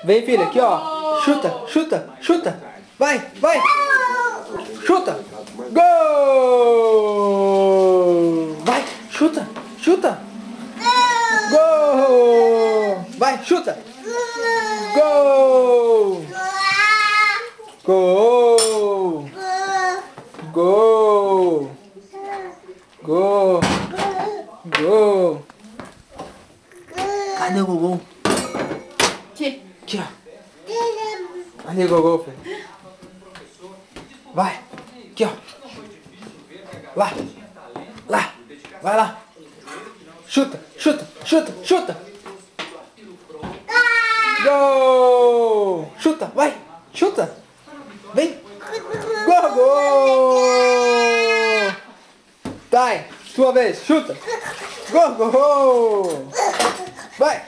Vem, filha, aqui, ó. Chuta, chuta, chuta. Vai, vai. Chuta. Gol! Vai, chuta, chuta. Gol! Vai, chuta. Gol! Gol! Gol! Gol! Gol! Cadê o gol? Aqui, ó. Cadê o gol, filho? Vai! Aqui, ó. Lá! Lá! Vai lá! Chuta! Chuta! Chuta! Chuta! Gol! Chuta! Vai! Chuta! Vem! Gol! Gol! Vai! Sua vez! Chuta! Gol! Gol! Vai!